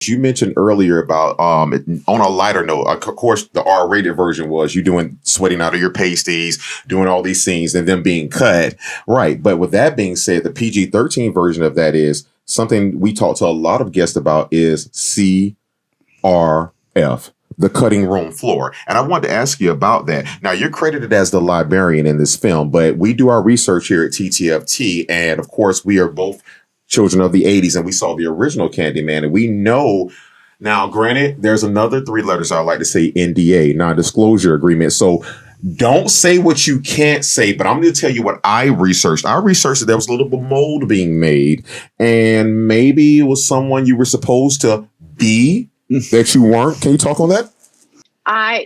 You mentioned earlier about on a lighter note, of course, the R-rated version was you doing sweating out of your pasties, doing all these scenes, and them being cut, right? But with that being said, the PG-13 version of that is something we talk to a lot of guests about is CRF. The cutting room floor. And I wanted to ask you about that. Now, you're credited as the librarian in this film, but we do our research here at TTFT. And of course, we are both children of the 80s, and we saw the original Candyman. And we know now, granted, there's another 3 letters I like to say NDA, non-disclosure agreement. So don't say what you can't say, but I'm going to tell you what I researched. I researched that there was a little bit of mold being made, and maybe it was someone you were supposed to be that you weren't. Can you talk on that?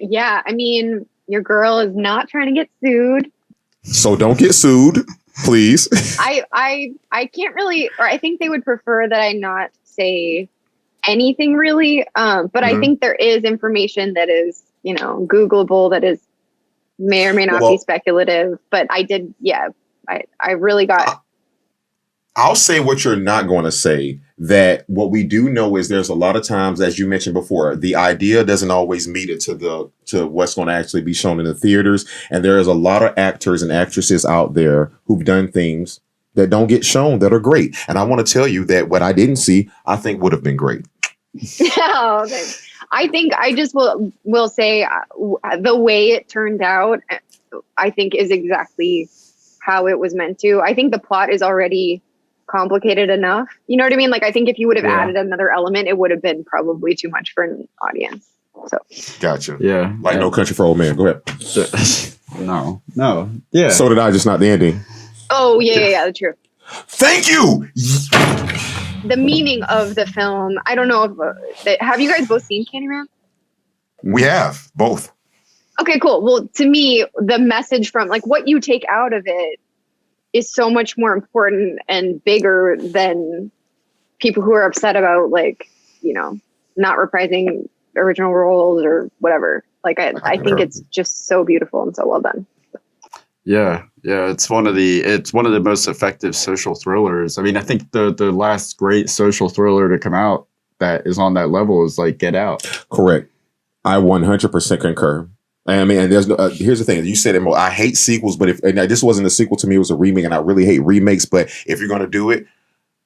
Yeah, I mean, your girl is not trying to get sued. So don't get sued, please. I can't really, or I think they would prefer that I not say anything really. But I think there is information that is, Googleable, that is may or may not be speculative. But I did, I really got. I'll say what you're not going to say. That what we do know is there's a lot of times, as you mentioned before, the idea doesn't always meet it to what's going to actually be shown in the theaters. And there is a lot of actors and actresses out there who've done things that don't get shown that are great. And I want to tell you that what I didn't see, I think would have been great. Oh, I think I just will say the way it turned out, I think is exactly how it was meant to. I think the plot is already complicated enough. You know what I mean? Like, I think if you would have added another element, it would have been probably too much for an audience. So gotcha. Yeah. Like No Country for Old Men. Go ahead. No. Yeah. So did I, just not the ending. Oh, yeah, that's true. Thank you. The meaning of the film, I don't know if have you guys both seen Candyman? We have both. Okay, cool. Well, to me, the message from like what you take out of it is so much more important and bigger than people who are upset about not reprising original roles or whatever. Like I think it's just so beautiful and so well done. Yeah. It's one of the most effective social thrillers. I mean, I think the last great social thriller to come out that is on that level is like Get Out. Correct. I 100% concur. I mean, and there's no, here's the thing. You said it more. I hate sequels, but this wasn't a sequel to me, it was a remake, and I really hate remakes. But if you're going to do it,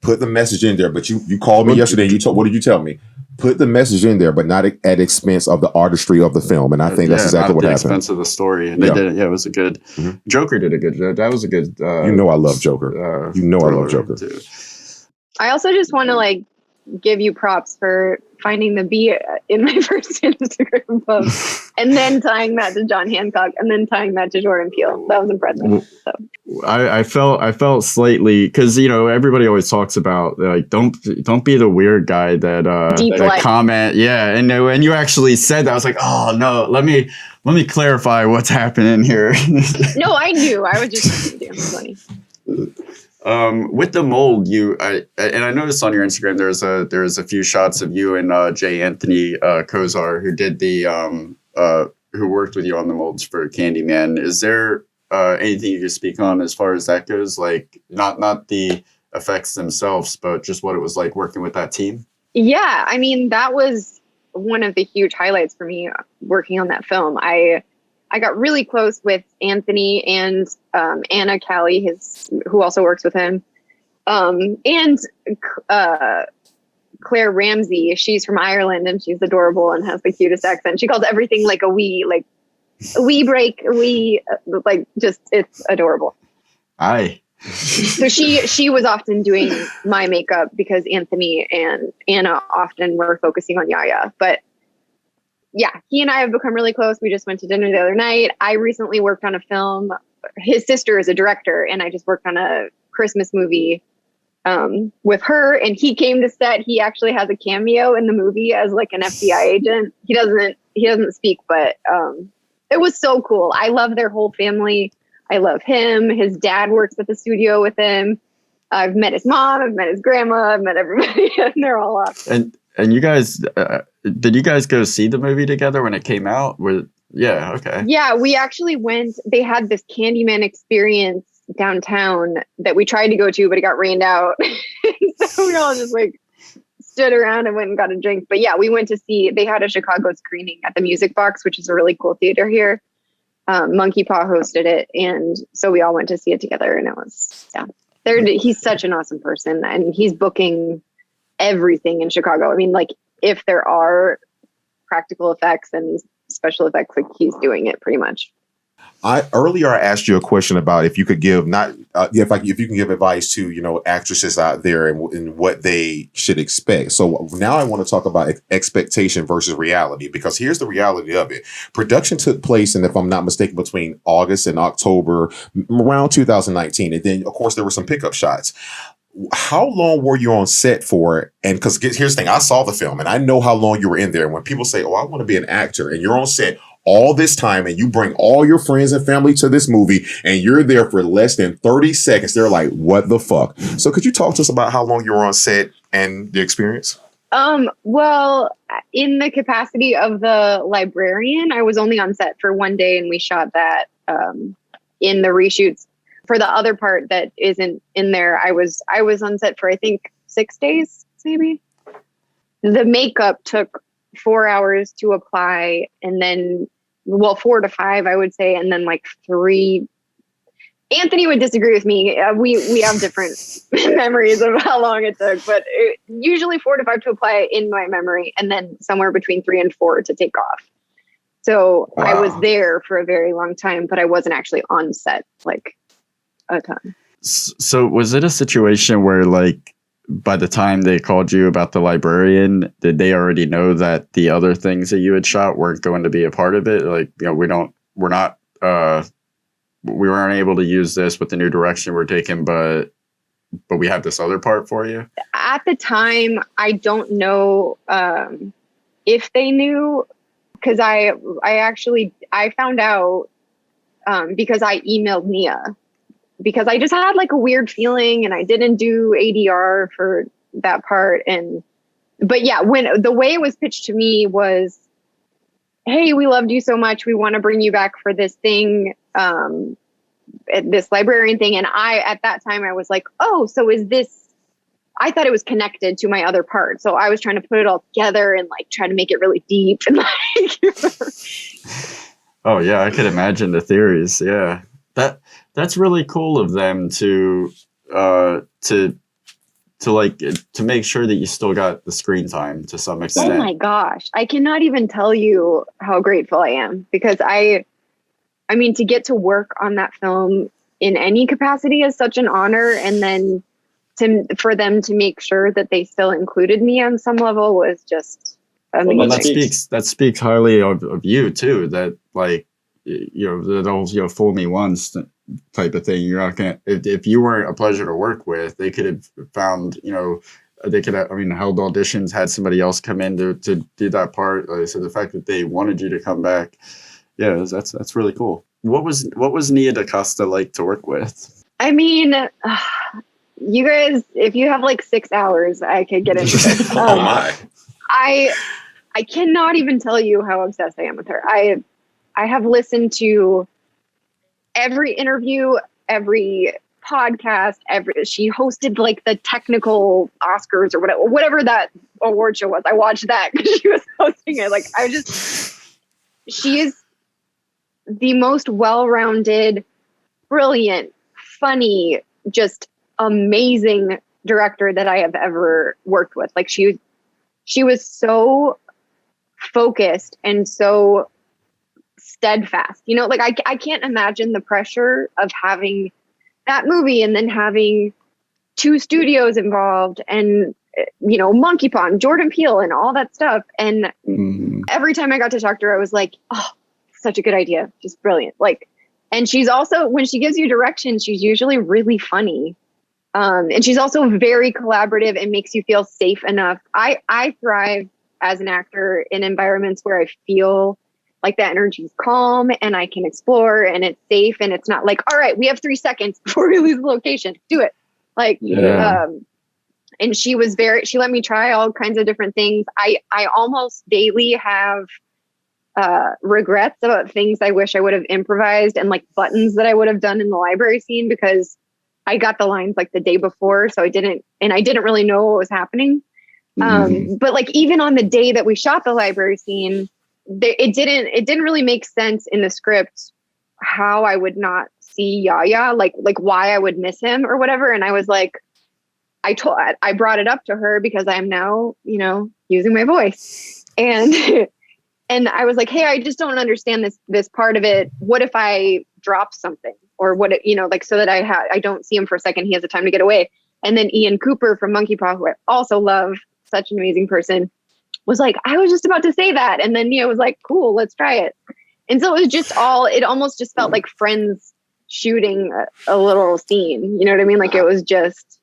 put the message in there. But you called me yesterday and what did you tell me? Put the message in there, but not at expense of the artistry of the film. And I think that's exactly what happened. At the expense of the story. And they did it. Yeah, it was a good. Joker did a good job. That was a good. I love Joker. I love Joker too. I also just want to give you props for finding the B in my first Instagram post and then tying that to John Hancock and then tying that to Jordan Peele. That was impressive. So. I felt slightly, because everybody always talks about like don't be the weird guy that comment. Yeah, and when you actually said that, I was like, oh no, let me clarify what's happening here. No, I knew. I was just trying to do funny. With the mold, I noticed on your Instagram there's a few shots of you and J. Anthony Kozar, who did who worked with you on the molds for Candyman. Is there anything you can speak on as far as that goes? Like not the effects themselves, but just what it was like working with that team? Yeah, I mean, that was one of the huge highlights for me working on that film. I got really close with Anthony and Anna Callie, who also works with him, and Claire Ramsey. She's from Ireland and she's adorable and has the cutest accent. She calls everything like a wee, like a wee break, it's adorable. Aye. So she was often doing my makeup because Anthony and Anna often were focusing on Yaya, but. Yeah, he and I have become really close. We just went to dinner the other night. I recently worked on a film. His sister is a director, and I just worked on a Christmas movie with her. And he came to set. He actually has a cameo in the movie as like an FBI agent. He doesn't speak, but it was so cool. I love their whole family. I love him. His dad works at the studio with him. I've met his mom. I've met his grandma. I've met everybody, and they're all awesome. And you guys, did you guys go see the movie together when it came out? Yeah, okay. Yeah, we actually went. They had this Candyman experience downtown that we tried to go to, but it got rained out. So we all just stood around and went and got a drink. But yeah, we went to see, they had a Chicago screening at the Music Box, which is a really cool theater here. Monkey Paw hosted it. And so we all went to see it together, and it was, yeah. He's such an awesome person, and he's booking everything in Chicago. I mean, like, if there are practical effects and special effects, like, he's doing it pretty much. Earlier I asked you a question about if you could give if you can give advice to actresses out there and what they should expect. So now I want to talk about expectation versus reality, because here's the reality of it. Production took place, and if I'm not mistaken, between August and October around 2019, and then of course there were some pickup shots. How long were you on set for? And because here's the thing, I saw the film and I know how long you were in there. And when people say, "Oh, I want to be an actor," and you're on set all this time and you bring all your friends and family to this movie and you're there for less than 30 seconds, they're like, what the fuck? So could you talk to us about how long you were on set and the experience? Well, in the capacity of the librarian, I was only on set for one day, and we shot that in the reshoots. For the other part that isn't in there, I was on set for, I think, 6 days, maybe. The makeup took 4 hours to apply, and then, 4 to 5, I would say, and then like 3. Anthony would disagree with me. We have different memories of how long it took, but usually 4 to 5 to apply in my memory, and then somewhere between 3 and 4 to take off. So wow. I was there for a very long time, but I wasn't actually on set like a ton. So was it a situation where, like, by the time they called you about the librarian, did they already know that the other things that you had shot weren't going to be a part of it? Like, we weren't able to use this with the new direction we're taking, but we have this other part for you? At the time, I don't know if they knew, because I found out because I emailed Nia, because I just had like a weird feeling, and I didn't do ADR for that part. But yeah, when the way it was pitched to me was, hey, we loved you so much, we want to bring you back for this thing, this librarian thing. And at that time I was like, oh, so is this, I thought it was connected to my other part. So I was trying to put it all together and like try to make it really deep and like. Oh yeah, I could imagine the theories. Yeah. That's really cool of them to make sure that you still got the screen time to some extent. Oh my gosh. I cannot even tell you how grateful I am, because I mean, to get to work on that film in any capacity is such an honor. And then for them to make sure that they still included me on some level was just amazing. Well, that speaks highly of you too, that like, that whole fool me once type of thing. You're not gonna, if you weren't a pleasure to work with, they could have found, they could have, held auditions, had somebody else come in to do that part. So the fact that they wanted you to come back, yeah, that's really cool. What was Nia DaCosta like to work with? I mean, you guys, if you have like 6 hours, I could get into this. Oh my! I cannot even tell you how obsessed I am with her. I have listened to every interview, every podcast, she hosted like the technical Oscars or whatever that award show was. I watched that because she was hosting it. Like, she is the most well-rounded, brilliant, funny, just amazing director that I have ever worked with. Like, she was so focused and so steadfast, like I can't imagine the pressure of having that movie and then having 2 studios involved and Monkey Paw, Jordan Peele and all that stuff. And every time I got to talk to her, I was like, oh, such a good idea, just brilliant. Like, and she's also, when she gives you direction, she's usually really funny, and she's also very collaborative and makes you feel safe enough. I thrive as an actor in environments where I feel like the energy is calm and I can explore and it's safe and it's not like, all right, we have 3 seconds before we lose the location. Do it. Like, yeah. And she let me try all kinds of different things. I almost daily have regrets about things I wish I would have improvised and like buttons that I would have done in the library scene, because I got the lines like the day before. So I didn't really know what was happening. But like even on the day that we shot the library scene, it didn't really make sense in the script how I would not see Yaya, like why I would miss him or whatever. And I was like, I brought it up to her because I am now, using my voice. And and I was like, hey, I just don't understand this part of it. What if I drop something, or what, so that I don't see him for a second. He has the time to get away. And then Ian Cooper from Monkey Paw, who I also love, such an amazing person, was like, I was just about to say that. And then Nia was like, cool, let's try it. And so it was just it almost just felt like friends shooting a little scene. You know what I mean? Like it was just.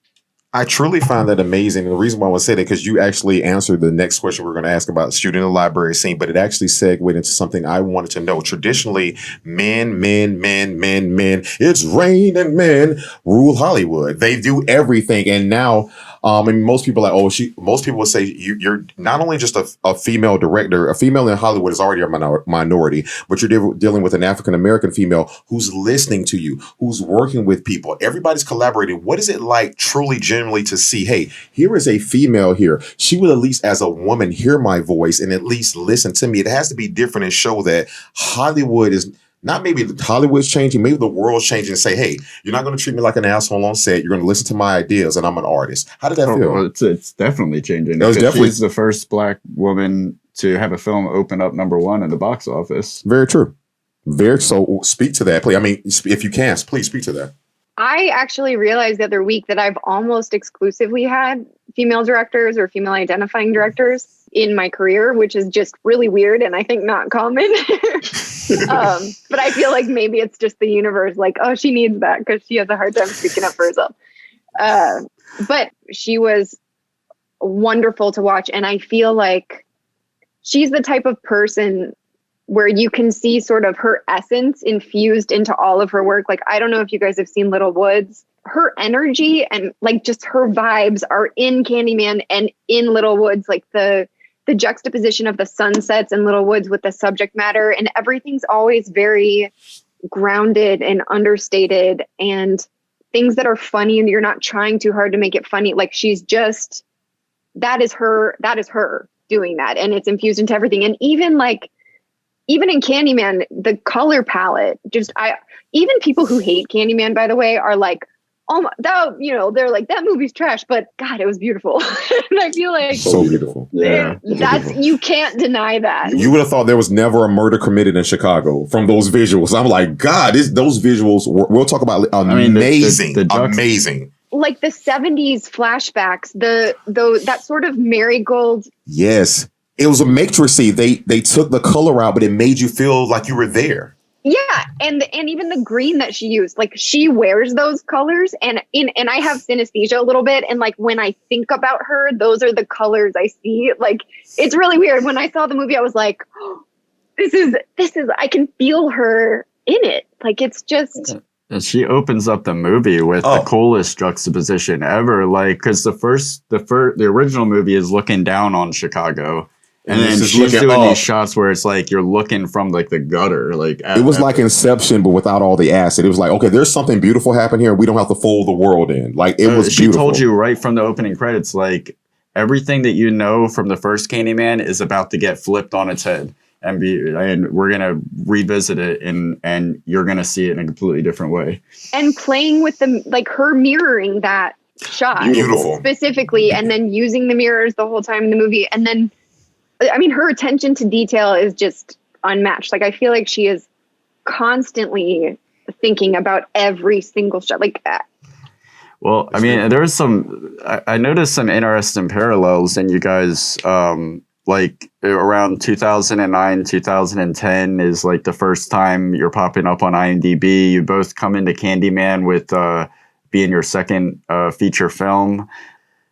I truly find that amazing. And the reason why I want to say that, because you actually answered the next question we're going to ask about shooting a library scene, but it actually segued into something I wanted to know. Traditionally, men, it's raining men rule Hollywood. They do everything. And now, most people are like, most people would say you're not only just a female director, a female in Hollywood is already a minority, but you're dealing with an African-American female who's listening to you, who's working with people. Everybody's collaborating. What is it like truly, genuinely to see, hey, here is a female here. She will at least as a woman hear my voice and at least listen to me. It has to be different and show that Hollywood is not maybe Hollywood's changing, maybe the world's changing and say, hey, you're not going to treat me like an asshole on set. You're going to listen to my ideas and I'm an artist. How did that feel? Well, it's definitely changing. It was definitely. She's the first Black woman to have a film open up #1 in the box office. Very true. So speak to that, please. I mean, if you can, please speak to that. I actually realized the other week that I've almost exclusively had female directors or female identifying directors in my career, which is just really weird and I think not common. But I feel like maybe it's just the universe, like, oh, she needs that because she has a hard time speaking up for herself. But she was wonderful to watch. And I feel like she's the type of person where you can see sort of her essence infused into all of her work. Like, I don't know if you guys have seen Little Woods. Her energy and like just her vibes are in Candyman and in Little Woods, like the juxtaposition of the sunsets in Little Woods with the subject matter, and everything's always very grounded and understated and things that are funny and you're not trying too hard to make it funny. Like she's just, that is her doing that. And it's infused into everything. And even in Candyman, the color palette, even people who hate Candyman, by the way, are like, oh my, that, they're like, that movie's trash, but God, it was beautiful. And I feel like so beautiful. Yeah. You can't deny that. You would have thought there was never a murder committed in Chicago from those visuals. I'm like, God, those visuals, we'll talk about amazing, amazing. Like the 70s flashbacks, that sort of marigold. Yes. It was a matrixy. They took the color out, but it made you feel like you were there. Yeah, and even the green that she used, like she wears those colors, and I have synesthesia a little bit, and like when I think about her, those are the colors I see. Like it's really weird. When I saw the movie, I was like, oh, this is I can feel her in it. Like it's just. And she opens up the movie with the coolest juxtaposition ever. Like, because the original movie is looking down on Chicago. And then she's doing these shots where it's like you're looking from like the gutter. Like it was like Inception, but without all the acid. It was like, okay, there's something beautiful happening here. We don't have to fold the world in. Like it was beautiful. She told you right from the opening credits, like everything that you know from the first Candyman is about to get flipped on its head, and we're gonna revisit it, and you're gonna see it in a completely different way. And playing with her mirroring that shot, beautiful specifically, and then using the mirrors the whole time in the movie, and then. I mean, her attention to detail is just unmatched. Like, I feel like she is constantly thinking about every single shot. Like that. Well, I mean, there was I noticed some interesting parallels in you guys. Like around 2009, 2010 is like the first time you're popping up on IMDb. You both come into Candyman with being your second feature film.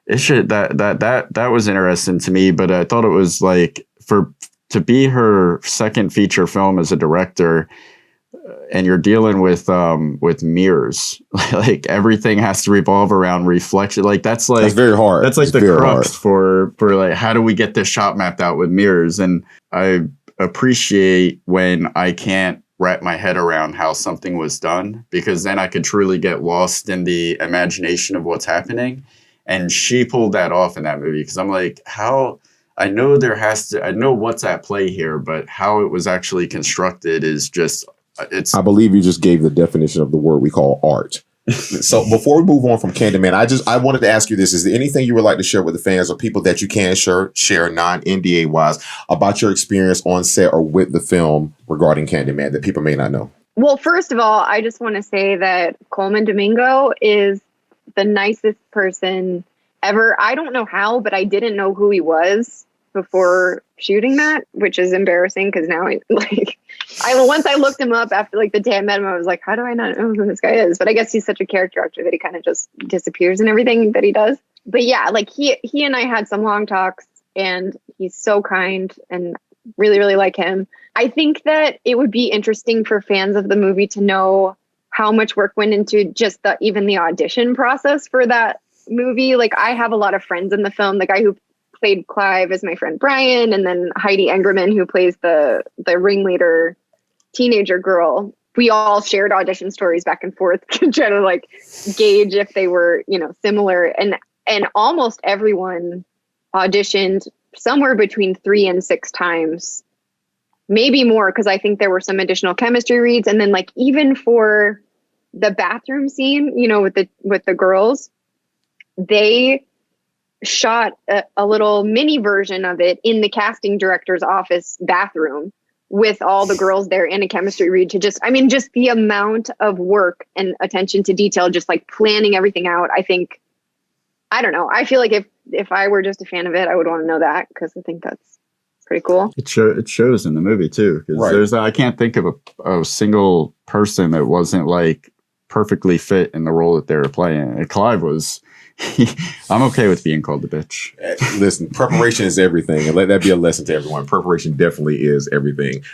That was interesting to me, but I thought it was like to be her second feature film as a director, and you're dealing with mirrors, like everything has to revolve around reflection. Like that's very hard. That's like the crux for like how do we get this shot mapped out with mirrors? And I appreciate when I can't wrap my head around how something was done, because then I could truly get lost in the imagination of what's happening. And she pulled that off in that movie, because I'm like, how? I know I know what's at play here, but how it was actually constructed is just, it's. I believe you just gave the definition of the word we call art. So before we move on from Candyman, I wanted to ask you this: is there anything you would like to share with the fans or people that you can share non-NDA wise about your experience on set or with the film regarding Candyman that people may not know? Well, first of all, I just want to say that Coleman Domingo is the nicest person ever. I don't know how, but I didn't know who he was before shooting that, which is embarrassing because now once I looked him up after like the day I met him, I was like, how do I not know who this guy is? But I guess he's such a character actor that he kind of just disappears in everything that he does. But yeah, like he and I had some long talks, and he's so kind and really, really like him. I think that it would be interesting for fans of the movie to know how much work went into just even the audition process for that movie. Like, I have a lot of friends in the film. The guy who played Clive is my friend Brian, and then Heidi Engerman, who plays the ringleader teenager girl. We all shared audition stories back and forth to try to like gauge if they were, similar. And almost everyone auditioned somewhere between 3 and 6 times, maybe more, because I think there were some additional chemistry reads. And then like even for the bathroom scene, with the girls, they shot a little mini version of it in the casting director's office bathroom with all the girls there in a chemistry read to just the amount of work and attention to detail, just like planning everything out. I don't know. I feel like if I were just a fan of it, I would want to know that, because I think that's pretty cool. It shows in the movie too, because I can't think of a single person that wasn't like perfectly fit in the role that they were playing. And Clive was. I'm okay with being called a bitch. Listen, preparation is everything, and let that be a lesson to everyone. Preparation definitely is everything.